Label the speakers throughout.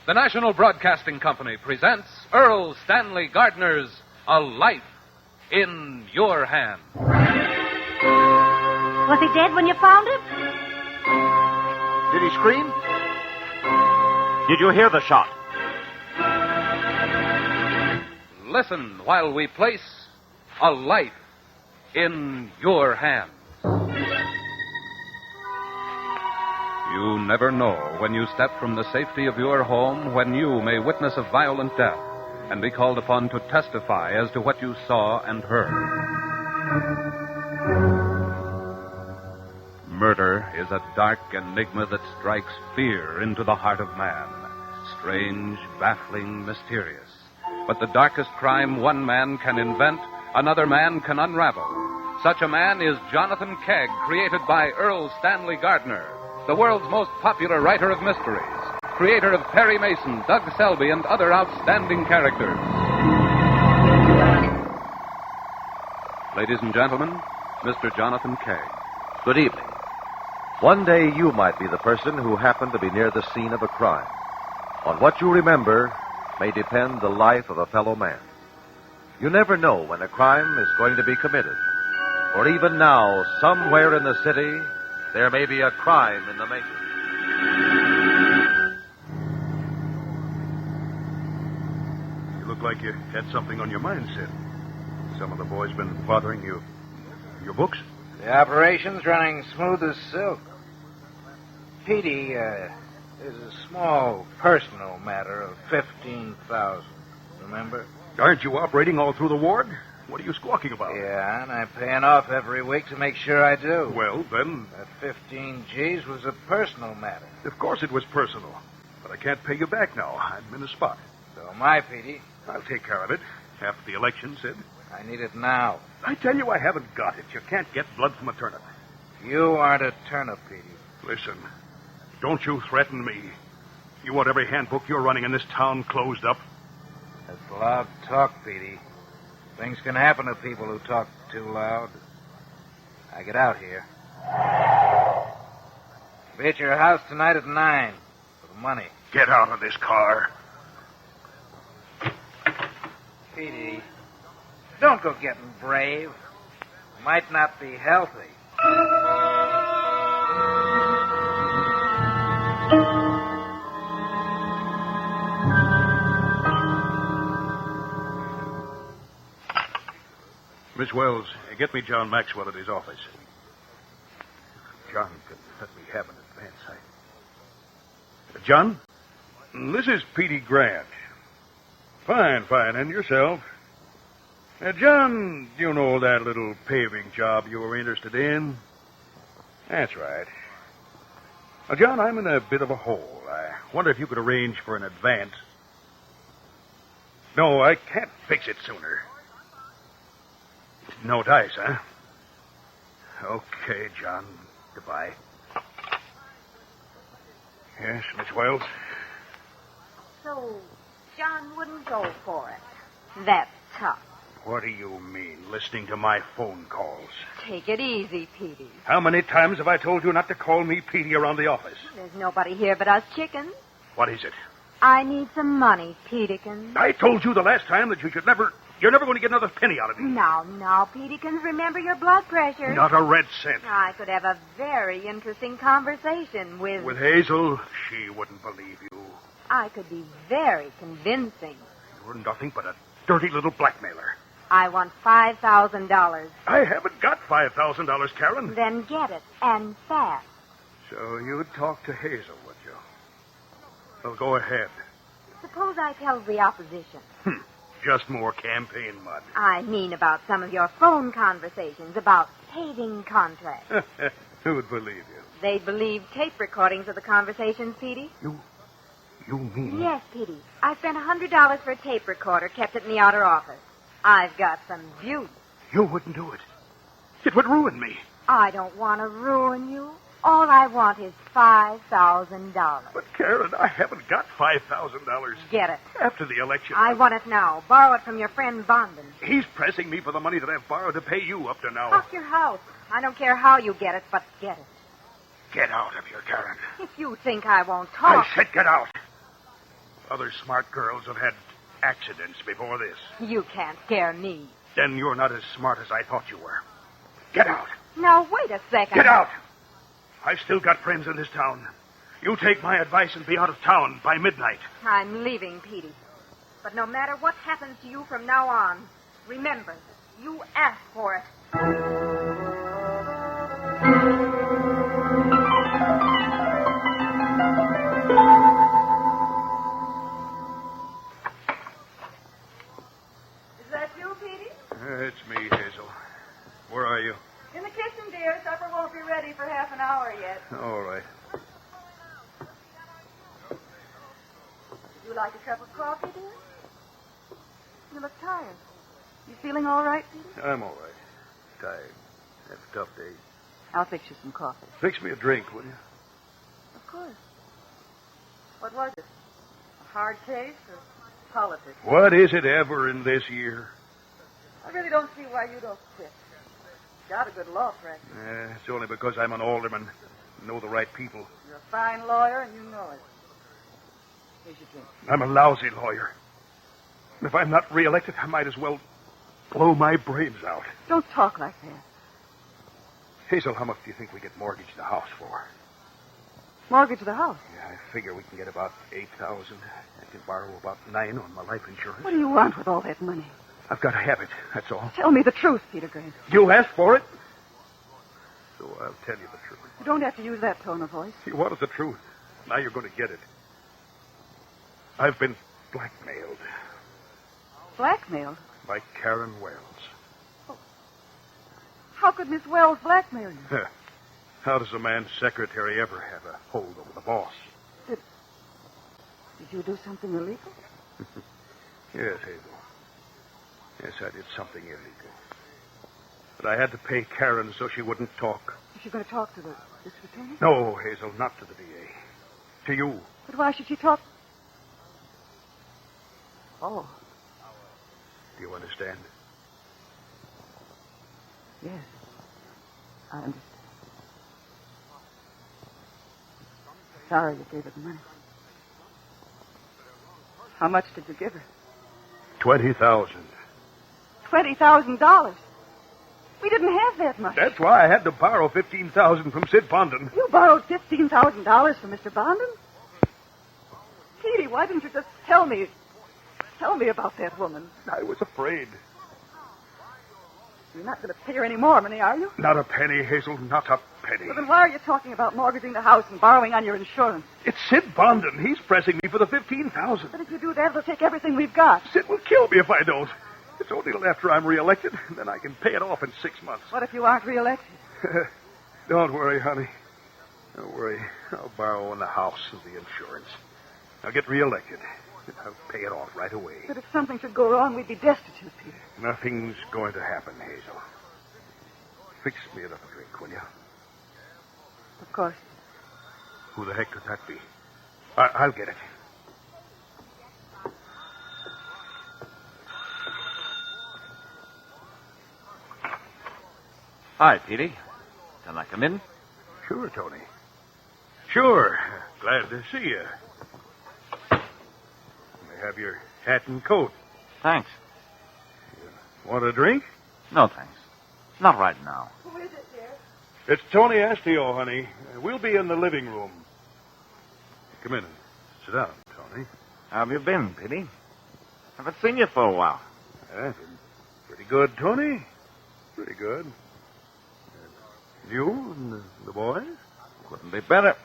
Speaker 1: The National Broadcasting Company presents Earl Stanley Gardner's A Life in Your Hands.
Speaker 2: Was he dead when you found him?
Speaker 3: Did he scream? Did you hear the shot?
Speaker 1: Listen while we place A Life in Your Hands. You never know when you step from the safety of your home when you may witness a violent death and be called upon to testify as to what you saw and heard. Murder is a dark enigma that strikes fear into the heart of man. Strange, baffling, mysterious. But the darkest crime one man can invent, another man can unravel. Such a man is Jonathan Kegg, created by Earl Stanley Gardner, the world's most popular writer of mysteries, creator of Perry Mason, Doug Selby, and other outstanding characters. Ladies and gentlemen, Mr. Jonathan Kegg.
Speaker 4: Good evening. One day you might be the person who happened to be near the scene of a crime. On what you remember may depend the life of a fellow man. You never know when a crime is going to be committed. Or even now, somewhere in the city, there may be a crime in the making.
Speaker 5: You look like you had something on your mind, Sid. Some of the boys been bothering you. Your books?
Speaker 6: The operation's running smooth as silk. Petey, there's a small personal matter of $15,000. Remember?
Speaker 5: Aren't you operating all through the ward? What are you squawking about?
Speaker 6: Yeah, and I'm paying off every week to make sure I do.
Speaker 5: Well, then...
Speaker 6: That 15 G's was a personal matter.
Speaker 5: Of course it was personal. But I can't pay you back now. I'm in a spot.
Speaker 6: So am I, Petey.
Speaker 5: I'll take care of it. After the election, Sid.
Speaker 6: I need it now.
Speaker 5: I tell you, I haven't got it. You can't get blood from a turnip.
Speaker 6: You aren't a turnip, Petey.
Speaker 5: Listen, don't you threaten me. You want every handbook you're running in this town closed up?
Speaker 6: That's loud talk, Petey. Things can happen to people who talk too loud. I get out here. Be at your house tonight at 9 for the money.
Speaker 5: Get out of this car.
Speaker 6: Petey, don't go getting brave. Might not be healthy.
Speaker 5: Miss Wells, get me John Maxwell at his office. John can let me have an advance. John? This is Petey Grant. Fine. And yourself? John, you know that little paving job you were interested in? That's right. John, I'm in a bit of a hole. I wonder if you could arrange for an advance. No, I can't fix it sooner. No dice, huh? Okay, John. Goodbye. Yes, Miss Wells?
Speaker 2: So, John wouldn't go for it. That's tough.
Speaker 5: What do you mean, listening to my phone calls?
Speaker 2: Take it easy, Petey.
Speaker 5: How many times have I told you not to call me Petey around the office?
Speaker 2: There's nobody here but us chickens.
Speaker 5: What is it?
Speaker 2: I need some money, Petykins.
Speaker 5: I told you the last time that you're never going to get another penny out of me.
Speaker 2: Now, Petykins, remember your blood pressure.
Speaker 5: Not a red cent.
Speaker 2: I could have a very interesting conversation with...
Speaker 5: With Hazel? She wouldn't believe you.
Speaker 2: I could be very convincing.
Speaker 5: You're nothing but a dirty little blackmailer.
Speaker 2: I want $5,000.
Speaker 5: I haven't got $5,000, Karen.
Speaker 2: Then get it, and fast.
Speaker 5: So you'd talk to Hazel, would you? Well, go ahead.
Speaker 2: Suppose I tell the opposition.
Speaker 5: Just more campaign mud.
Speaker 2: I mean about some of your phone conversations about paving contracts.
Speaker 5: Who would believe you?
Speaker 2: They'd believe tape recordings of the conversations, Petey.
Speaker 5: You mean...
Speaker 2: Yes, Petey. I spent $100 for a tape recorder, kept it in the outer office. I've got some beauty.
Speaker 5: You wouldn't do it. It would ruin me.
Speaker 2: I don't want to ruin you. All I want is $5,000.
Speaker 5: But, Karen, I haven't got $5,000.
Speaker 2: Get it.
Speaker 5: After the election.
Speaker 2: I want it now. Borrow it from your friend Bondon.
Speaker 5: He's pressing me for the money that I've borrowed to pay you up to now.
Speaker 2: Off your house. I don't care how you get it, but get it.
Speaker 5: Get out of here, Karen.
Speaker 2: If you think I won't talk...
Speaker 5: I said get out. Other smart girls have had accidents before this.
Speaker 2: You can't scare me.
Speaker 5: Then you're not as smart as I thought you were. Get out.
Speaker 2: Now, wait a second.
Speaker 5: Get out. I've still got friends in this town. You take my advice and be out of town by midnight.
Speaker 2: I'm leaving, Petey. But no matter what happens to you from now on, remember, you asked for it.
Speaker 7: Is that you, Petey?
Speaker 5: It's me, Hazel. Where are you?
Speaker 7: In the kitchen, dear. Supper won't be ready for half an hour yet.
Speaker 5: All right.
Speaker 7: Would you like a cup of coffee, dear? You look tired. You feeling all right, Petey?
Speaker 5: I'm all right. Tired. Had a tough day.
Speaker 7: I'll fix you some coffee.
Speaker 5: Fix me a drink, will you?
Speaker 7: Of course. What was it? A hard case or politics?
Speaker 5: What is it ever in this year?
Speaker 7: I really don't see why you don't quit. Got a good law practice.
Speaker 5: It's only because I'm an alderman. Know the right people.
Speaker 7: You're a fine lawyer, and you know it. Here's your drink.
Speaker 5: I'm a lousy lawyer. If I'm not reelected, I might as well blow my brains out.
Speaker 7: Don't talk like that.
Speaker 5: Hazel, how much do you think we get mortgaged the house for?
Speaker 7: Mortgage the house.
Speaker 5: Yeah, I figure we can get about $8,000. I can borrow about $9,000 on my life insurance.
Speaker 7: What do you want with all that money?
Speaker 5: I've got to have it, that's all.
Speaker 7: Tell me the truth, Peter Grant.
Speaker 5: You asked for it, so I'll tell you the truth.
Speaker 7: You don't have to use that tone of voice.
Speaker 5: You wanted the truth. Now you're going to get it. I've been blackmailed
Speaker 7: Blackmailed?
Speaker 5: by Karen Wells.
Speaker 7: How could Miss Wells blackmail you?
Speaker 5: How does a man's secretary ever have a hold over the boss?
Speaker 7: Did you do something illegal?
Speaker 5: Yes, Hazel. Yes, I did something illegal. But I had to pay Karen so she wouldn't talk.
Speaker 7: Is she going to talk to the district attorney?
Speaker 5: No, Hazel, not to the DA. To you.
Speaker 7: But why should she talk? Oh,
Speaker 5: Do you understand?
Speaker 7: yes. I understand. Sorry you gave her the money. How much did you give her?
Speaker 5: $20,000.
Speaker 7: $20,000. We didn't have that much.
Speaker 5: That's why I had to borrow $15,000 from Sid Bondon.
Speaker 7: You borrowed $15,000 from Mr. Bondon? Petey, why didn't you just tell me about that woman?
Speaker 5: I was afraid.
Speaker 7: You're not going to pay her any more money, are you?
Speaker 5: Not a penny, Hazel, not a penny.
Speaker 7: Well, then why are you talking about mortgaging the house and borrowing on your insurance?
Speaker 5: It's Sid Bondon. He's pressing me for the $15,000.
Speaker 7: But if you do that, it'll take everything we've got.
Speaker 5: Sid will kill me if I don't. It's only till after I'm reelected, and then I can pay it off in 6 months.
Speaker 7: What if you aren't reelected?
Speaker 5: Don't worry, honey. Don't worry. I'll borrow on the house and the insurance. I'll get reelected. I'll pay it off right away.
Speaker 7: But if something should go wrong, we'd be destitute, Peter.
Speaker 5: Nothing's going to happen, Hazel. Fix me another drink, will you?
Speaker 7: Of course.
Speaker 5: Who the heck could that be? I'll get it.
Speaker 1: Hi, Petey. Can I come in?
Speaker 5: Sure, Tony. Sure. Glad to see you. May I have your hat and coat.
Speaker 1: Thanks.
Speaker 5: Want a drink?
Speaker 1: No, thanks. Not right now.
Speaker 7: Who is it, dear?
Speaker 5: It's Tony Astio, honey. We'll be in the living room. Come in and sit down, Tony.
Speaker 6: How have you been, Petey? Haven't seen you for a while.
Speaker 5: Been pretty good, Tony. Pretty good. You and the boys?
Speaker 6: Couldn't be better.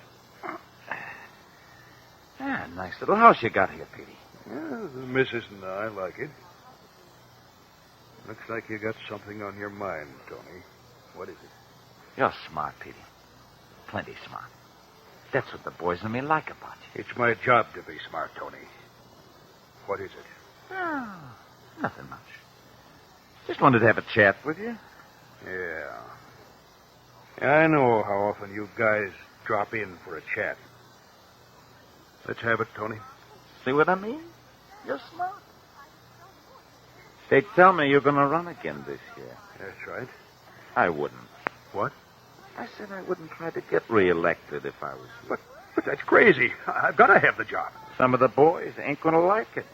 Speaker 6: Ah, nice little house you got here, Petey.
Speaker 5: Yeah, the missus and I like it. Looks like you got something on your mind, Tony. What is it?
Speaker 6: You're smart, Petey. Plenty smart. That's what the boys and me like about you.
Speaker 5: It's my job to be smart, Tony. What is it?
Speaker 6: Oh, nothing much. Just wanted to have a chat with you.
Speaker 5: Yeah. I know how often you guys drop in for a chat. Let's have it, Tony.
Speaker 6: See what I mean? You're smart. They tell me you're going to run again this year.
Speaker 5: That's right.
Speaker 6: I wouldn't.
Speaker 5: What?
Speaker 6: I said I wouldn't try to get reelected if I was you.
Speaker 5: But that's crazy. I've got to have the job.
Speaker 6: Some of the boys ain't going to like it.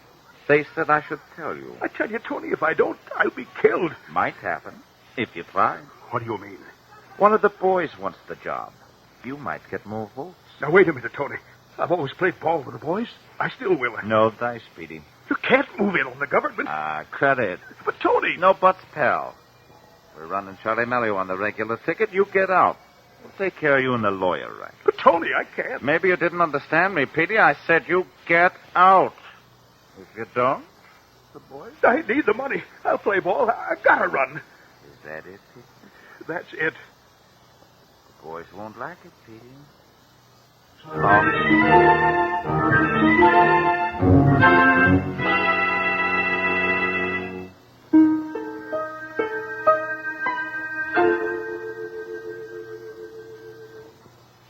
Speaker 6: They said I should tell you.
Speaker 5: I tell you, Tony, if I don't, I'll be killed.
Speaker 6: Might happen, if you try.
Speaker 5: What do you mean?
Speaker 6: One of the boys wants the job. You might get more votes.
Speaker 5: Now, wait a minute, Tony. I've always played ball with the boys. I still will.
Speaker 6: No dice, Speedy.
Speaker 5: You can't move in on the government.
Speaker 6: Credit.
Speaker 5: But, Tony...
Speaker 6: No buts, pal. We're running Charlie Mello on the regular ticket. You get out. We'll take care of you in the lawyer rank.
Speaker 5: But, Tony, I can't.
Speaker 6: Maybe you didn't understand me, Petey. I said you get out. If you don't, the boys...
Speaker 5: I need the money. I'll play ball. I've got to run.
Speaker 6: Is that it, Petey?
Speaker 5: That's it.
Speaker 6: The boys won't like it, Petey.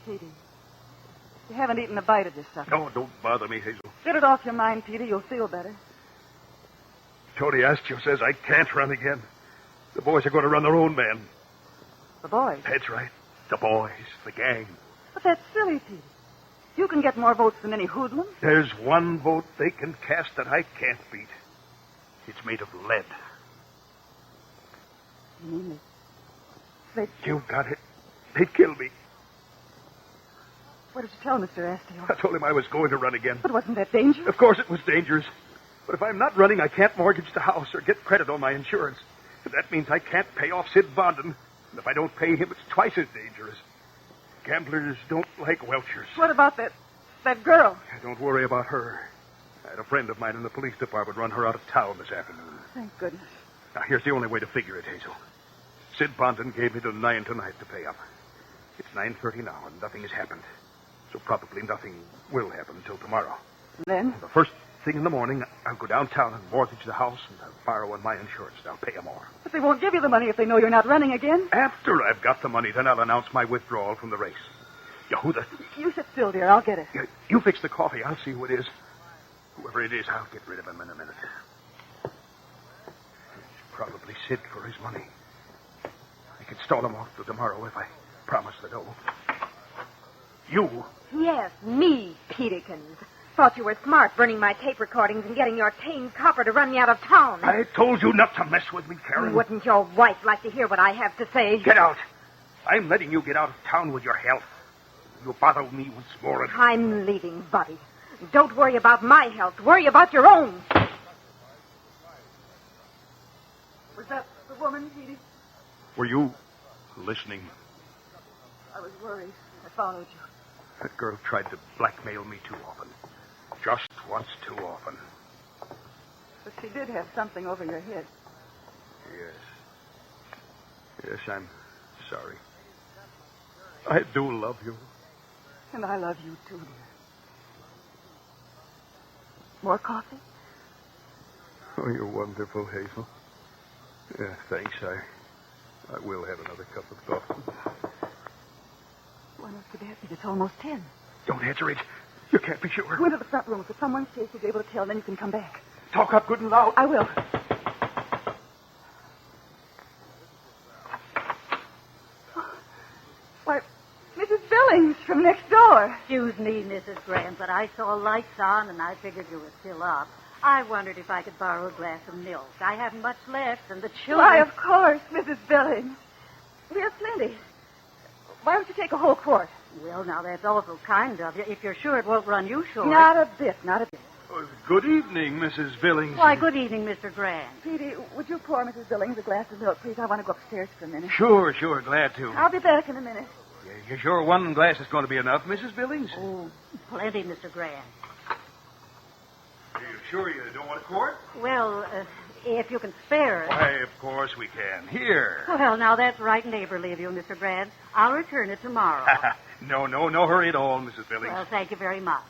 Speaker 7: Petey, you haven't eaten a bite of this supper.
Speaker 5: No, don't bother me, Hazel.
Speaker 7: Get it off your mind, Petey. You'll feel better.
Speaker 5: Tony Astio says I can't run again. The boys are going to run their own man.
Speaker 7: The boys.
Speaker 5: That's right. The boys, the gang.
Speaker 7: But that's silly, Petey. You can get more votes than any hoodlum.
Speaker 5: There's one vote they can cast that I can't beat. It's made of lead.
Speaker 7: You mean they...
Speaker 5: You got it. They'd kill me.
Speaker 7: What did you tell Mr. Astio?
Speaker 5: I told him I was going to run again.
Speaker 7: But wasn't that dangerous?
Speaker 5: Of course it was dangerous. But if I'm not running, I can't mortgage the house or get credit on my insurance. And that means I can't pay off Sid Bondon. And if I don't pay him, it's twice as dangerous. Gamblers don't like welchers.
Speaker 7: What about that girl?
Speaker 5: Don't worry about her. I had a friend of mine in the police department run her out of town this afternoon.
Speaker 7: Thank goodness.
Speaker 5: Now, here's the only way to figure it, Hazel. Sid Bondon gave me till 9 tonight to pay up. It's 9:30 now, and nothing has happened. So probably nothing will happen until tomorrow.
Speaker 7: Then?
Speaker 5: The first thing in the morning, I'll go downtown and mortgage the house, and I'll borrow on my insurance. I'll pay them more.
Speaker 7: But they won't give you the money if they know you're not running again.
Speaker 5: After I've got the money, then I'll announce my withdrawal from the race. Yehuda.
Speaker 7: You sit still, dear. I'll get it.
Speaker 5: You fix the coffee. I'll see who it is. Whoever it is, I'll get rid of him in a minute. It's probably Sid for his money. I can stall him off till tomorrow if I promise the dough. You?
Speaker 2: Yes, me, Peterkins. Thought you were smart burning my tape recordings and getting your tame copper to run me out of town.
Speaker 5: I told you not to mess with me, Karen.
Speaker 2: Wouldn't your wife like to hear what I have to say?
Speaker 5: Get out. I'm letting you get out of town with your health. You'll bother me once more.
Speaker 2: I'm leaving, Buddy. Don't worry about my health. Worry about your own.
Speaker 7: Was that the woman, Petey?
Speaker 5: Were you listening?
Speaker 7: I was worried. I followed you.
Speaker 5: That girl tried to blackmail me too often. Just once too often.
Speaker 7: But she did have something over your head.
Speaker 5: Yes. Yes, I'm sorry. I do love you.
Speaker 7: And I love you, too, dear. More coffee?
Speaker 5: Oh, you're wonderful, Hazel. Yeah, thanks. I will have another cup of coffee.
Speaker 7: Why not to bed? It's almost 10.
Speaker 5: Don't answer it. You can't be sure.
Speaker 7: Go into the front room. If someone stays, you'll be able to tell, and then you can come back.
Speaker 5: Talk up good and loud.
Speaker 7: I will. Why, Mrs. Billings from next door.
Speaker 8: Excuse me, Mrs. Grant, but I saw lights on and I figured you were still up. I wondered if I could borrow a glass of milk. I haven't much left, and the children...
Speaker 7: Why, of course, Mrs. Billings. We have plenty. Why don't you take a whole quart?
Speaker 8: Well, now, that's awful kind of you. If you're sure it won't run you short.
Speaker 7: Not a bit, not a bit.
Speaker 5: Good evening, Mrs. Billings.
Speaker 8: Why, good evening, Mr. Grant.
Speaker 7: Petey, would you pour Mrs. Billings a glass of milk, please? I want to go upstairs for a minute.
Speaker 5: Sure, glad to.
Speaker 7: I'll be back in a minute.
Speaker 5: You sure one glass is going to be enough, Mrs. Billings?
Speaker 8: Oh, plenty, Mr. Grant.
Speaker 5: Are you sure you don't want a quart?
Speaker 8: Well, if you can spare it.
Speaker 5: Why, of course we can. Here.
Speaker 8: Well, now, that's right neighborly of you, Mr. Grant. I'll return it tomorrow.
Speaker 5: No hurry at all, Mrs. Billings.
Speaker 8: Well, thank you very much.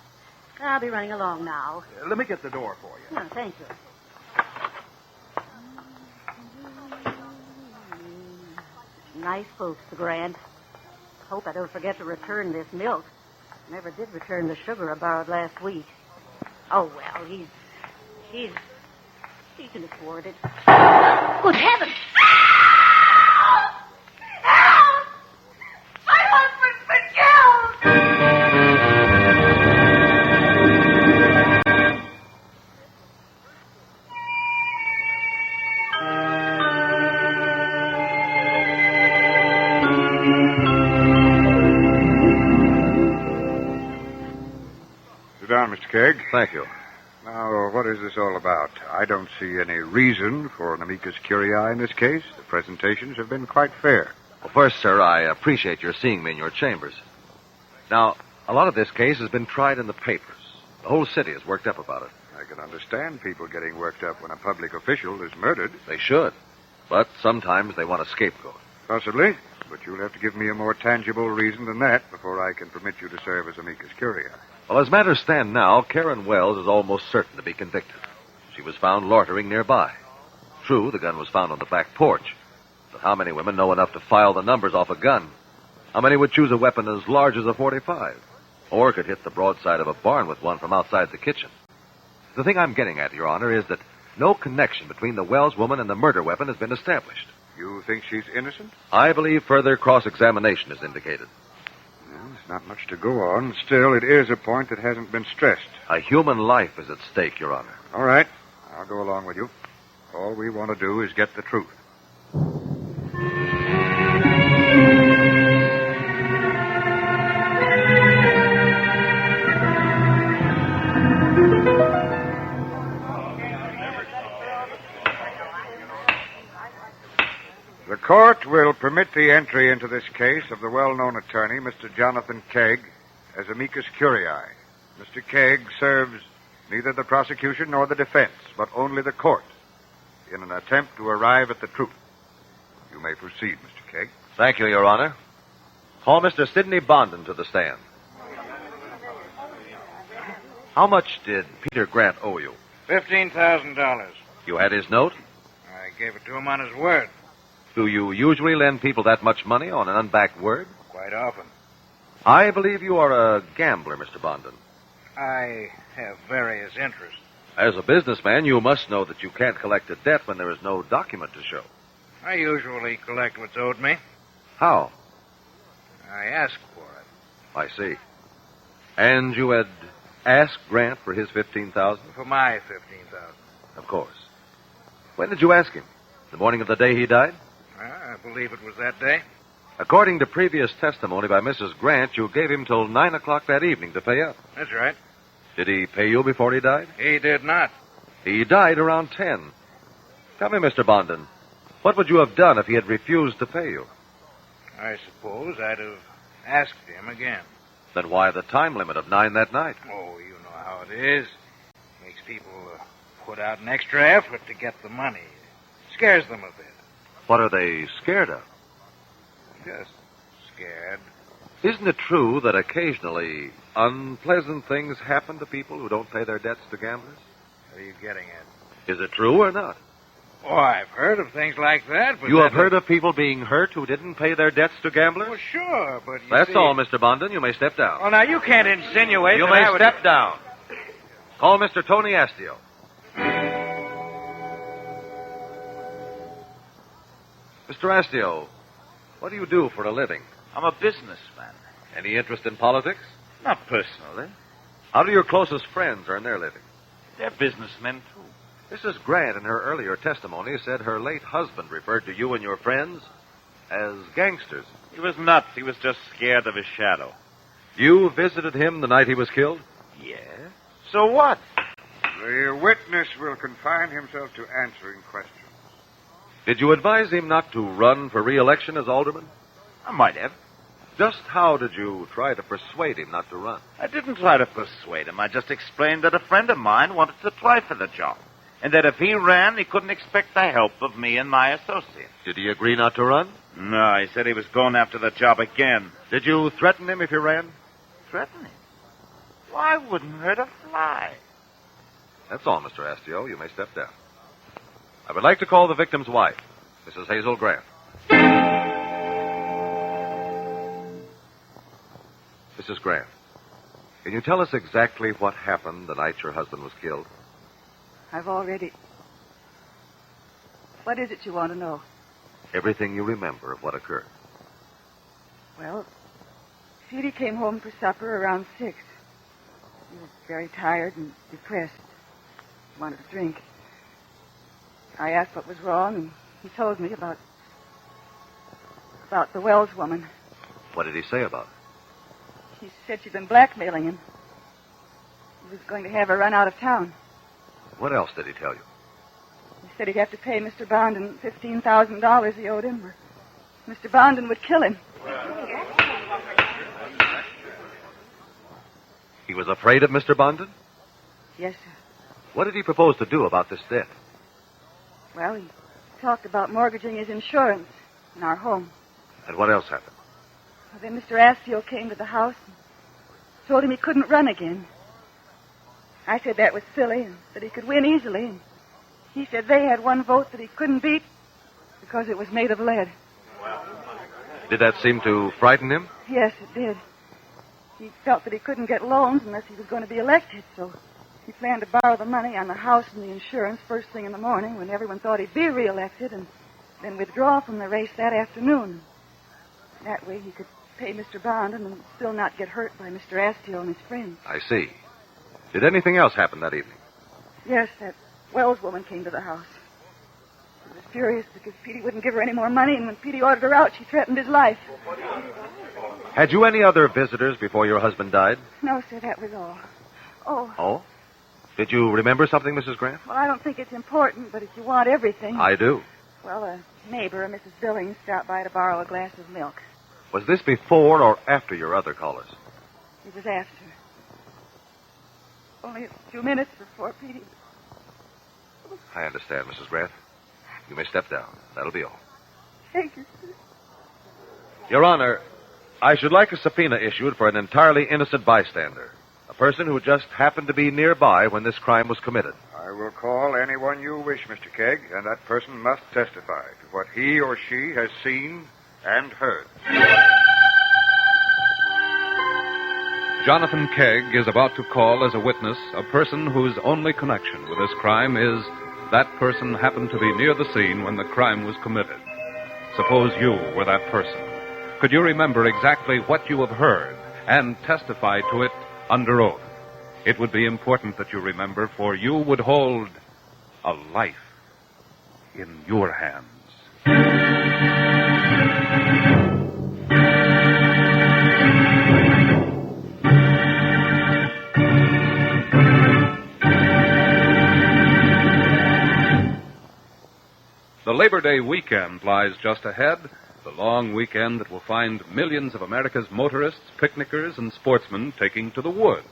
Speaker 8: I'll be running along now.
Speaker 5: Let me get the door for you.
Speaker 8: Oh, thank you. Nice folks, the Grant. Hope I don't forget to return this milk. Never did return the sugar I borrowed last week. Oh, well, he can afford it. Good heavens!
Speaker 2: Help! My husband's been killed!
Speaker 9: Sit down, Mr. Kegg.
Speaker 4: Thank you.
Speaker 9: Now, what is this all about? I don't see any reason for an amicus curiae in this case. The presentations have been quite fair.
Speaker 4: Well, first, sir, I appreciate your seeing me in your chambers. Now, a lot of this case has been tried in the papers. The whole city is worked up about it.
Speaker 9: I can understand people getting worked up when a public official is murdered.
Speaker 4: They should. But sometimes they want a scapegoat.
Speaker 9: Possibly. But you'll have to give me a more tangible reason than that before I can permit you to serve as amicus curiae.
Speaker 4: Well, as matters stand now, Karen Wells is almost certain to be convicted. She was found loitering nearby. True, the gun was found on the back porch. But how many women know enough to file the numbers off a gun? How many would choose a weapon as large as a .45? Or could hit the broadside of a barn with one from outside the kitchen? The thing I'm getting at, Your Honor, is that no connection between the Wells woman and the murder weapon has been established.
Speaker 9: You think she's innocent?
Speaker 4: I believe further cross-examination is indicated.
Speaker 9: Well, there's not much to go on. Still, it is a point that hasn't been stressed.
Speaker 4: A human life is at stake, Your Honor.
Speaker 9: All right. I'll go along with you. All we want to do is get the truth. The court will permit the entry into this case of the well-known attorney, Mr. Jonathan Kegg, as amicus curiae. Mr. Kegg serves neither the prosecution nor the defense, but only the court, in an attempt to arrive at the truth. You may proceed, Mr. Kegg.
Speaker 4: Thank you, Your Honor. Call Mr. Sidney Bondon to the stand. How much did Peter Grant owe you?
Speaker 6: $15,000.
Speaker 4: You had his note?
Speaker 6: I gave it to him on his word.
Speaker 4: Do you usually lend people that much money on an unbacked word?
Speaker 6: Quite often.
Speaker 4: I believe you are a gambler, Mr. Bondon.
Speaker 6: I have various interests.
Speaker 4: As a businessman, you must know that you can't collect a debt when there is no document to show.
Speaker 6: I usually collect what's owed me.
Speaker 4: How?
Speaker 6: I ask for it.
Speaker 4: I see. And you had asked Grant for his $15,000?
Speaker 6: For my $15,000.
Speaker 4: Of course. When did you ask him? The morning of the day he died?
Speaker 6: I believe it was that day.
Speaker 4: According to previous testimony by Mrs. Grant, you gave him till 9 o'clock that evening to pay up.
Speaker 6: That's right.
Speaker 4: Did he pay you before he died?
Speaker 6: He did not.
Speaker 4: He died around 10. Tell me, Mr. Bondon, what would you have done if he had refused to pay you?
Speaker 6: I suppose I'd have asked him again.
Speaker 4: Then why the time limit of 9 that night?
Speaker 6: Oh, you know how it is. Makes people put out an extra effort to get the money. Scares them a bit.
Speaker 4: What are they scared of?
Speaker 6: Just scared.
Speaker 4: Isn't it true that occasionally unpleasant things happen to people who don't pay their debts to gamblers?
Speaker 6: What are you getting at?
Speaker 4: Is it true or not?
Speaker 6: Oh, I've heard of things like that, but...
Speaker 4: You have heard of people being hurt who didn't pay their debts to gamblers?
Speaker 6: Well, sure, but you
Speaker 4: That's
Speaker 6: see...
Speaker 4: all, Mr. Bondon. You may step down.
Speaker 6: Well, now, you can't insinuate
Speaker 4: You
Speaker 6: that
Speaker 4: may
Speaker 6: I would...
Speaker 4: step down. Call Mr. Tony Astio. Mr. Astio, what do you do for a living?
Speaker 10: I'm a businessman.
Speaker 4: Any interest in politics?
Speaker 10: Not personally.
Speaker 4: How do your closest friends earn their living?
Speaker 10: They're businessmen, too.
Speaker 4: Mrs. Grant, in her earlier testimony, said her late husband referred to you and your friends as gangsters.
Speaker 10: He was nuts. He was just scared of his shadow.
Speaker 4: You visited him the night he was killed?
Speaker 10: Yes. So what?
Speaker 9: The witness will confine himself to answering questions.
Speaker 4: Did you advise him not to run for re-election as alderman?
Speaker 10: I might have.
Speaker 4: Just how did you try to persuade him not to run?
Speaker 10: I didn't try to persuade him. I just explained that a friend of mine wanted to try for the job, and that if he ran, he couldn't expect the help of me and my associates.
Speaker 4: Did he agree not to run?
Speaker 10: No, he said he was going after the job again.
Speaker 4: Did you threaten him if he ran?
Speaker 10: Threaten him? Why wouldn't hurt a fly?
Speaker 4: That's all, Mr. Astio. You may step down. I would like to call the victim's wife, Mrs. Hazel Grant. Mrs. Grant, can you tell us exactly what happened the night your husband was killed?
Speaker 7: I've already... What is it you want to know?
Speaker 4: Everything you remember of what occurred.
Speaker 7: Well, Petey came home for supper around 6. He was very tired and depressed. He wanted a drink. I asked what was wrong, and he told me about the Wells woman.
Speaker 4: What did he say about it?
Speaker 7: He said she'd been blackmailing him. He was going to have a run out of town.
Speaker 4: What else did he tell you?
Speaker 7: He said he'd have to pay Mr. Bondon $15,000 he owed him, or Mr. Bondon would kill him.
Speaker 4: He was afraid of Mr. Bondon?
Speaker 7: Yes, sir.
Speaker 4: What did he propose to do about this debt?
Speaker 7: Well, he talked about mortgaging his insurance in our home.
Speaker 4: And what else happened?
Speaker 7: Well, then Mr. Askew came to the house and told him he couldn't run again. I said that was silly and that he could win easily. And he said they had one vote that he couldn't beat because it was made of lead.
Speaker 4: Did that seem to frighten him?
Speaker 7: Yes, it did. He felt that he couldn't get loans unless he was going to be elected, so he planned to borrow the money on the house and the insurance first thing in the morning when everyone thought he'd be reelected, and then withdraw from the race that afternoon. That way he could pay Mr. Bondon and still not get hurt by Mr. Askew and his friends.
Speaker 4: I see. Did anything else happen that evening?
Speaker 7: Yes, that Wells woman came to the house. She was furious because Petey wouldn't give her any more money, and when Petey ordered her out, she threatened his life.
Speaker 4: Had you any other visitors before your husband died?
Speaker 7: No, sir, that was all. Oh.
Speaker 4: Oh? Did you remember something, Mrs. Grant?
Speaker 7: Well, I don't think it's important, but if you want everything...
Speaker 4: I do.
Speaker 7: Well, a neighbor, Mrs. Billings, stopped by to borrow a glass of milk.
Speaker 4: Was this before or after your other callers?
Speaker 7: It was after. Only a few minutes before Petey...
Speaker 4: I understand, Mrs. Grant. You may step down. That'll be all.
Speaker 7: Thank you, sir.
Speaker 4: Your Honor, I should like a subpoena issued for an entirely innocent bystander. A person who just happened to be nearby when this crime was committed.
Speaker 9: I will call anyone you wish, Mr. Kegg, and that person must testify to what he or she has seen and heard.
Speaker 1: Jonathan Kegg is about to call as a witness a person whose only connection with this crime is that person happened to be near the scene when the crime was committed. Suppose you were that person. Could you remember exactly what you have heard and testify to it under oath? It would be important that you remember, for you would hold a life in your hands. The Labor Day weekend lies just ahead, the long weekend that will find millions of America's motorists, picnickers, and sportsmen taking to the woods.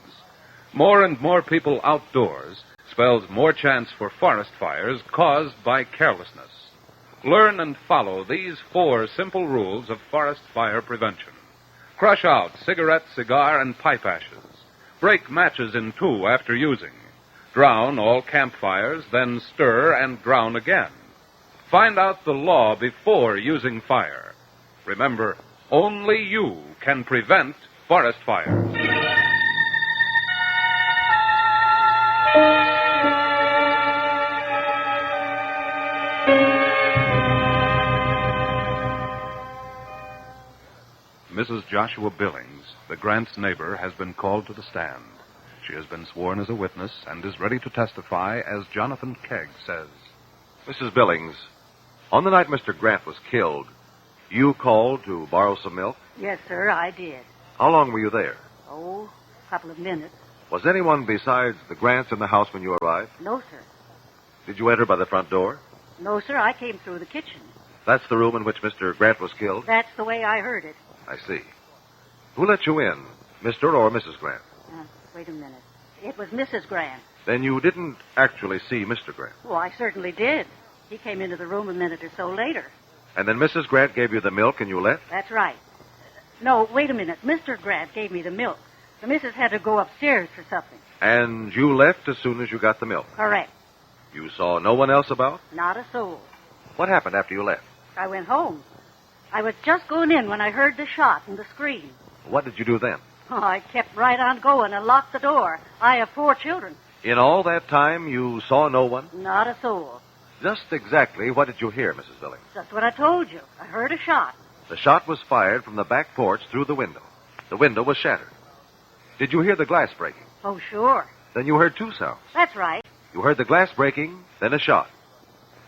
Speaker 1: More and more people outdoors spells more chance for forest fires caused by carelessness. Learn and follow these 4 simple rules of forest fire prevention. Crush out cigarette, cigar, and pipe ashes. Break matches in 2 after using. Drown all campfires, then stir and drown again. Find out the law before using fire. Remember, only you can prevent forest fires. Mrs. Joshua Billings, the Grants' neighbor, has been called to the stand. She has been sworn as a witness and is ready to testify as Jonathan Kegg says.
Speaker 4: Mrs. Billings, on the night Mr. Grant was killed, you called to borrow some milk?
Speaker 8: Yes, sir, I did.
Speaker 4: How long were you there?
Speaker 8: Oh, a couple of minutes.
Speaker 4: Was anyone besides the Grants in the house when you arrived?
Speaker 8: No, sir.
Speaker 4: Did you enter by the front door?
Speaker 8: No, sir, I came through the kitchen.
Speaker 4: That's the room in which Mr. Grant was killed?
Speaker 8: That's the way I heard it.
Speaker 4: I see. Who let you in, Mr. or Mrs. Grant?
Speaker 8: Wait a minute. It was Mrs. Grant.
Speaker 4: Then you didn't actually see Mr. Grant.
Speaker 8: Oh, I certainly did. He came into the room a minute or so later.
Speaker 4: And then Mrs. Grant gave you the milk and you left?
Speaker 8: That's right. No, wait a minute. Mr. Grant gave me the milk. The missus had to go upstairs for something.
Speaker 4: And you left as soon as you got the milk?
Speaker 8: Correct.
Speaker 4: You saw no one else about?
Speaker 8: Not a soul.
Speaker 4: What happened after you left?
Speaker 8: I went home. I was just going in when I heard the shot and the scream.
Speaker 4: What did you do then?
Speaker 8: Oh, I kept right on going and locked the door. I have 4 children.
Speaker 4: In all that time, you saw no one?
Speaker 8: Not a soul.
Speaker 4: Just exactly what did you hear, Mrs. Billings?
Speaker 8: Just what I told you. I heard a shot.
Speaker 4: The shot was fired from the back porch through the window. The window was shattered. Did you hear the glass breaking?
Speaker 8: Oh, sure.
Speaker 4: Then you heard 2 sounds.
Speaker 8: That's right.
Speaker 4: You heard the glass breaking, then a shot.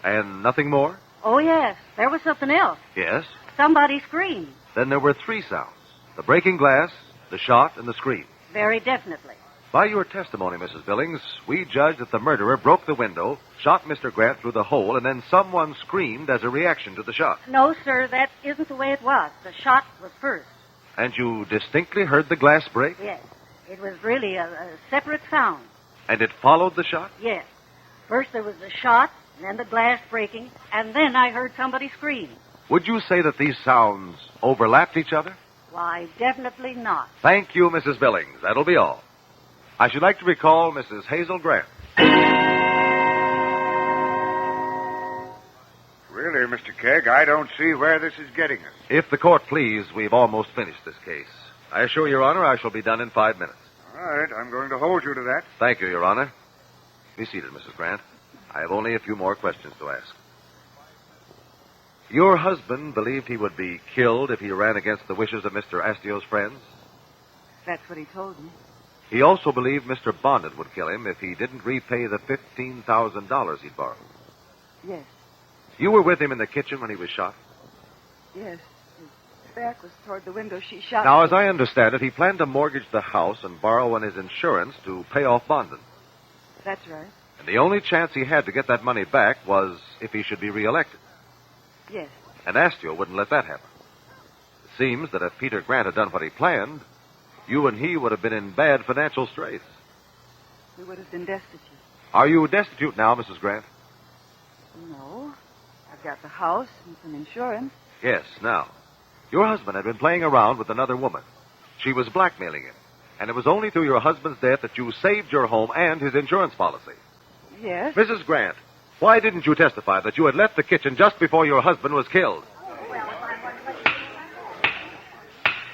Speaker 4: And nothing more?
Speaker 8: Oh, yes. There was something else.
Speaker 4: Yes.
Speaker 8: Somebody screamed.
Speaker 4: Then there were 3 sounds. The breaking glass, the shot, and the scream.
Speaker 8: Very definitely.
Speaker 4: By your testimony, Mrs. Billings, we judge that the murderer broke the window, shot Mr. Grant through the hole, and then someone screamed as a reaction to the shot.
Speaker 8: No, sir, that isn't the way it was. The shot was first.
Speaker 4: And you distinctly heard the glass break?
Speaker 8: Yes. It was really a separate sound.
Speaker 4: And it followed the shot?
Speaker 8: Yes. First there was the shot, and then the glass breaking, and then I heard somebody scream.
Speaker 4: Would you say that these sounds overlapped each other?
Speaker 8: Why, definitely not.
Speaker 4: Thank you, Mrs. Billings. That'll be all. I should like to recall Mrs. Hazel Grant.
Speaker 9: Really, Mr. Kegg, I don't see where this is getting us.
Speaker 4: If the court please, we've almost finished this case. I assure Your Honor I shall be done in 5 minutes.
Speaker 9: All right, I'm going to hold you to that.
Speaker 4: Thank you, Your Honor. Be seated, Mrs. Grant. I have only a few more questions to ask. Your husband believed he would be killed if he ran against the wishes of Mr. Astio's friends?
Speaker 7: That's what he told me.
Speaker 4: He also believed Mr. Bonnet would kill him if he didn't repay the $15,000 he'd borrowed.
Speaker 7: Yes.
Speaker 4: You were with him in the kitchen when he was shot?
Speaker 7: Yes. His back was toward the window she shot.
Speaker 4: Now, as I understand it, he planned to mortgage the house and borrow on his insurance to pay off Bondon.
Speaker 7: That's right.
Speaker 4: And the only chance he had to get that money back was if he should be reelected.
Speaker 7: Yes.
Speaker 4: And Astio wouldn't let that happen. It seems that if Peter Grant had done what he planned, you and he would have been in bad financial straits.
Speaker 7: We would have been destitute.
Speaker 4: Are you destitute now, Mrs. Grant?
Speaker 7: No. I've got the house and some insurance.
Speaker 4: Yes, now. Your husband had been playing around with another woman. She was blackmailing him. And it was only through your husband's death that you saved your home and his insurance policy.
Speaker 7: Yes.
Speaker 4: Mrs. Grant, why didn't you testify that you had left the kitchen just before your husband was killed?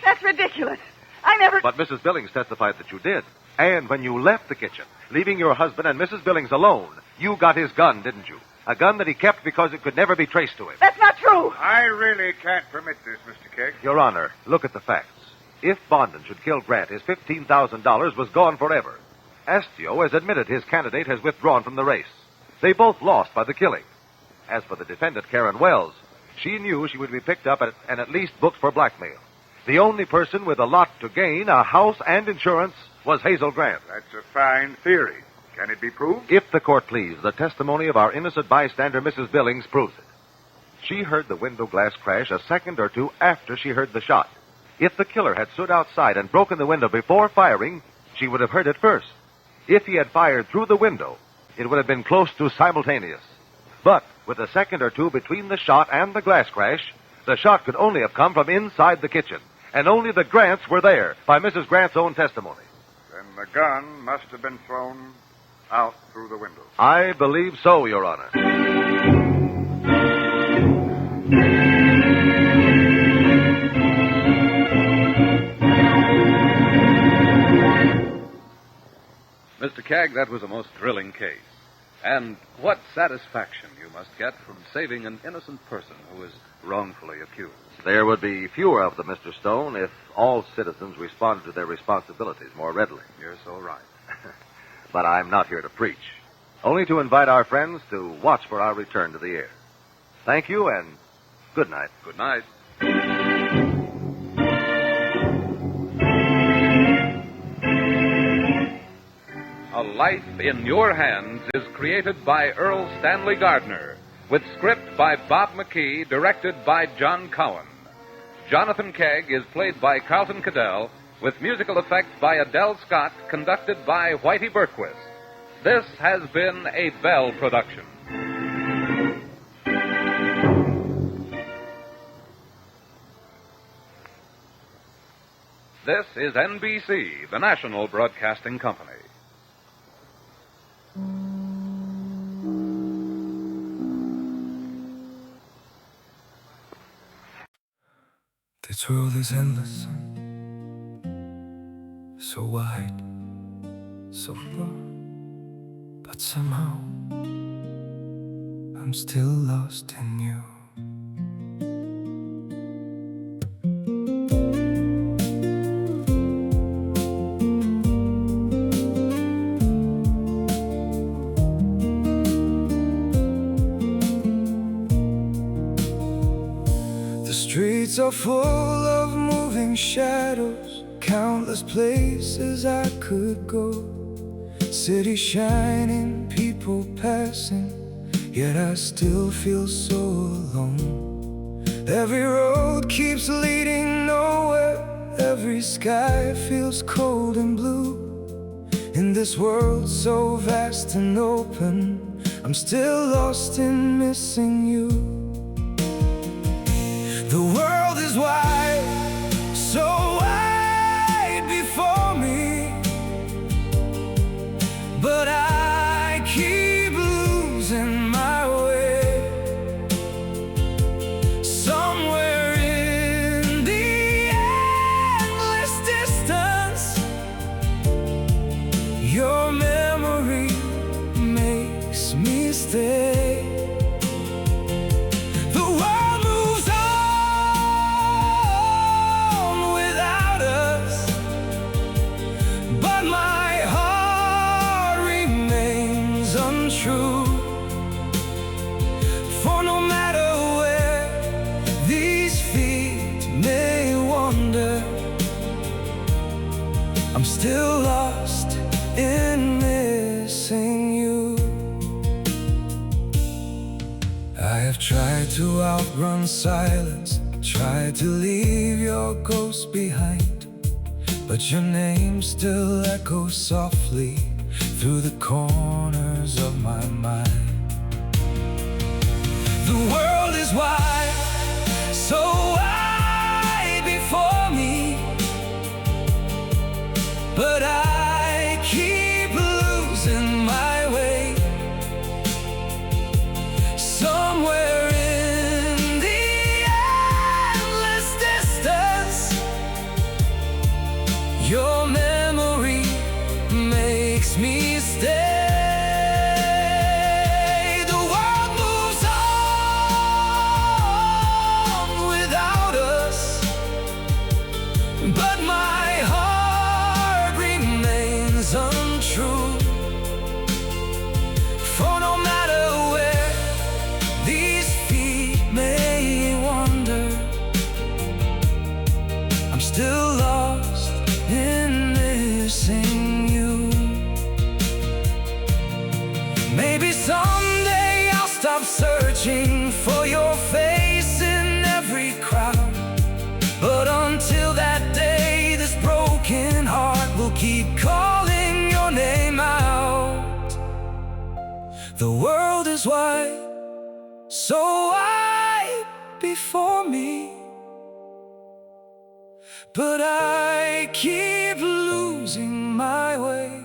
Speaker 7: That's ridiculous. I never...
Speaker 4: But Mrs. Billings testified that you did. And when you left the kitchen, leaving your husband and Mrs. Billings alone, you got his gun, didn't you? A gun that he kept because it could never be traced to him.
Speaker 7: That's not true.
Speaker 9: I really can't permit this, Mr. Kegg.
Speaker 4: Your Honor, look at the facts. If Bondon should kill Grant, his $15,000 was gone forever. Astio has admitted his candidate has withdrawn from the race. They both lost by the killing. As for the defendant, Karen Wells, she knew she would be picked up and at least booked for blackmail. The only person with a lot to gain, a house and insurance, was Hazel Grant.
Speaker 9: That's a fine theory. Can it be proved?
Speaker 4: If the court please, the testimony of our innocent bystander, Mrs. Billings, proves it. She heard the window glass crash a second or two after she heard the shot. If the killer had stood outside and broken the window before firing, she would have heard it first. If he had fired through the window, it would have been close to simultaneous. But with a second or two between the shot and the glass crash, the shot could only have come from inside the kitchen. And only the Grants were there, by Mrs. Grant's own testimony.
Speaker 9: Then the gun must have been thrown out through the window.
Speaker 4: I believe so, Your Honor.
Speaker 1: Mr. Kegg, that was a most thrilling case. And what satisfaction you must get from saving an innocent person who is wrongfully accused.
Speaker 4: There would be fewer of them, Mr. Stone, if all citizens responded to their responsibilities more readily.
Speaker 1: You're so right.
Speaker 4: But I'm not here to preach. Only to invite our friends to watch for our return to the air. Thank you, and good night.
Speaker 1: Good night. A Life in Your Hands is created by Earl Stanley Gardner, with script by Bob McKee, directed by John Cowan. Jonathan Kegg is played by Carlton Cadell, with musical effects by Adele Scott, conducted by Whitey Berquist. This has been a Bell production. This is NBC, the national broadcasting company.
Speaker 11: This world is endless, so wide, so far, but somehow I'm still lost in you. The streets are full of moving shadows, countless places I could go, cities shining, people passing, yet I still feel so alone. Every road keeps leading nowhere, every sky feels cold and blue. In this world so vast and open, I'm still lost in missing you. The world is wide, so wide before me, but I keep losing my way. Somewhere in the endless distance, your memory makes me stay. For no matter where these feet may wander, I'm still lost in missing you. I have tried to outrun silence, tried to leave your ghost behind, but your name still echoes softly through the corners of my mind. The world is wide, so wide before me, but I keep losing my way. Somewhere in the endless distance, your memory makes me stay. But my heart remains untrue. For no matter where these feet may wander, I'm still lost in missing you. Maybe someday I'll stop searching for your face in every crowd, but until that day, this broken heart will keep calling your name out. The world is wide, so wide before me, but I keep losing my way.